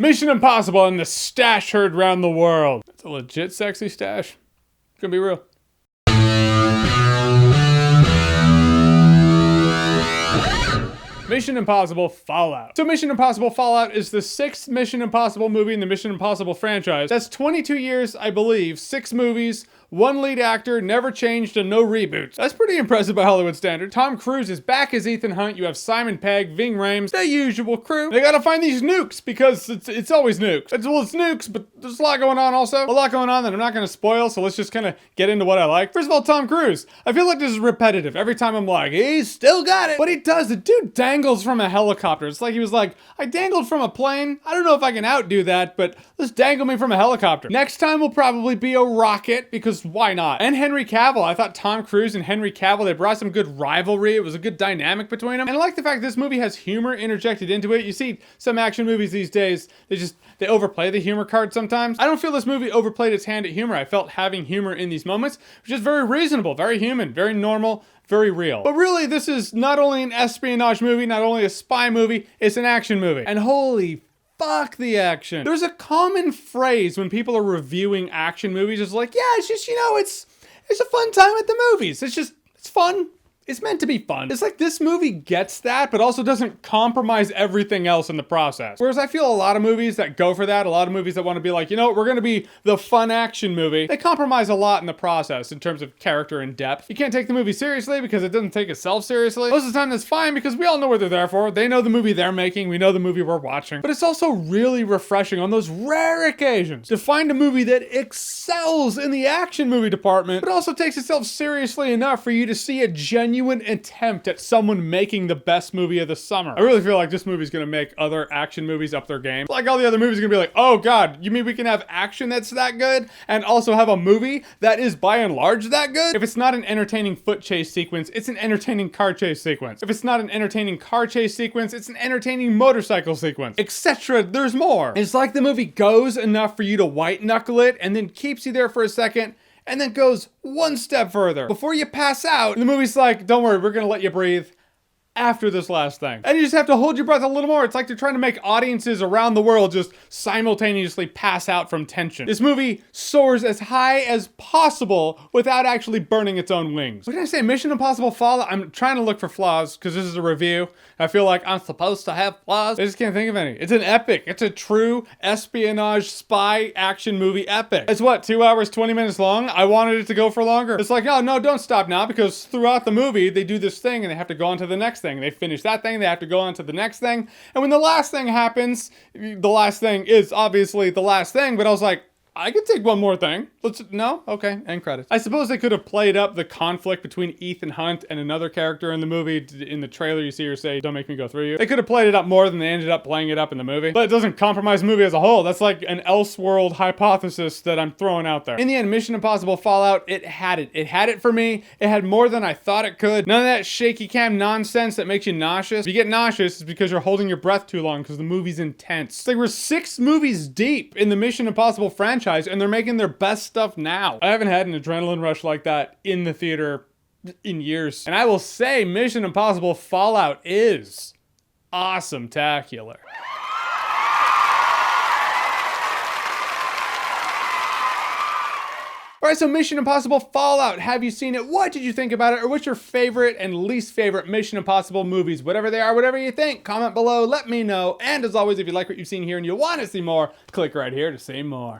Mission Impossible and the stash heard round the world. That's a legit sexy stash. Gonna be real. Mission Impossible Fallout. So Mission Impossible Fallout is the 6th Mission Impossible movie in the Mission Impossible franchise. That's 22 years, I believe, 6 movies, 1 lead actor, never changed, and no reboots. That's pretty impressive by Hollywood standards. Tom Cruise is back as Ethan Hunt. You have Simon Pegg, Ving Rhames, the usual crew. They gotta find these nukes because it's always nukes. It's nukes, but there's a lot going on also. A lot going on that I'm not gonna spoil, so let's just kind of get into what I like. First of all, Tom Cruise. I feel like this is repetitive. Every time I'm like, he's still got it. But he does. The dude dangles from a helicopter. It's like he was like, I dangled from a plane. I don't know if I can outdo that, but let's dangle me from a helicopter. Next time will probably be a rocket, because why not? And Henry Cavill. I thought Tom Cruise and Henry Cavill, they brought some good rivalry. It was a good dynamic between them. And I like the fact this movie has humor interjected into it. You see some action movies these days, they overplay the humor card sometimes. I don't feel this movie overplayed its hand at humor. I felt having humor in these moments, which is very reasonable, very human, very normal, very real. But really, this is not only an espionage movie, not only a spy movie, it's an action movie. And holy fuck the action. There's a common phrase when people are reviewing action movies. It's like, yeah, it's just, it's a fun time at the movies. It's fun. It's meant to be fun. It's like this movie gets that, but also doesn't compromise everything else in the process. Whereas I feel a lot of movies that go for that, a lot of movies that want to be like, we're going to be the fun action movie, they compromise a lot in the process in terms of character and depth. You can't take the movie seriously because it doesn't take itself seriously. Most of the time that's fine because we all know what they're there for. They know the movie they're making. We know the movie we're watching. But it's also really refreshing on those rare occasions to find a movie that excels in the action movie department, but also takes itself seriously enough for you to see a genuine attempt at someone making the best movie of the summer. I really feel like this movie's gonna make other action movies up their game. Like all the other movies are gonna be like, oh god, you mean we can have action that's that good and also have a movie that is by and large that good? If it's not an entertaining foot chase sequence, it's an entertaining car chase sequence. If it's not an entertaining car chase sequence, it's an entertaining motorcycle sequence, etc. There's more. It's like the movie goes enough for you to white knuckle it and then keeps you there for a second and then goes one step further before you pass out. And the movie's like, don't worry, we're gonna let you breathe after this last thing. And you just have to hold your breath a little more. It's like they're trying to make audiences around the world just simultaneously pass out from tension. This movie soars as high as possible without actually burning its own wings. What did I say? Mission Impossible Fallout? I'm trying to look for flaws because this is a review. I feel like I'm supposed to have flaws. I just can't think of any. It's an epic. It's a true espionage spy action movie epic. It's what, 2 hours, 20 minutes long? I wanted it to go for longer. It's like, oh no, don't stop now, because throughout the movie, they do this thing and they have to go on to the next thing. They finish that thing, they have to go on to the next thing. And when the last thing happens, the last thing is obviously the last thing, but I was like, I could take one more thing. No? Okay, end credits. I suppose they could have played up the conflict between Ethan Hunt and another character in the movie. In the trailer, you see her say, don't make me go through you. They could have played it up more than they ended up playing it up in the movie. But it doesn't compromise the movie as a whole. That's like an Elseworld hypothesis that I'm throwing out there. In the end, Mission Impossible Fallout, it had it. It had it for me. It had more than I thought it could. None of that shaky cam nonsense that makes you nauseous. If you get nauseous, it's because you're holding your breath too long because the movie's intense. It's like we're 6 movies deep in the Mission Impossible franchise and they're making their best stuff now. I haven't had an adrenaline rush like that in the theater in years. And I will say Mission Impossible Fallout is awesome-tacular. Alright, so Mission Impossible Fallout. Have you seen it? What did you think about it? Or what's your favorite and least favorite Mission Impossible movies? Whatever they are, whatever you think, comment below, let me know. And as always, if you like what you've seen here and you want to see more, click right here to see more.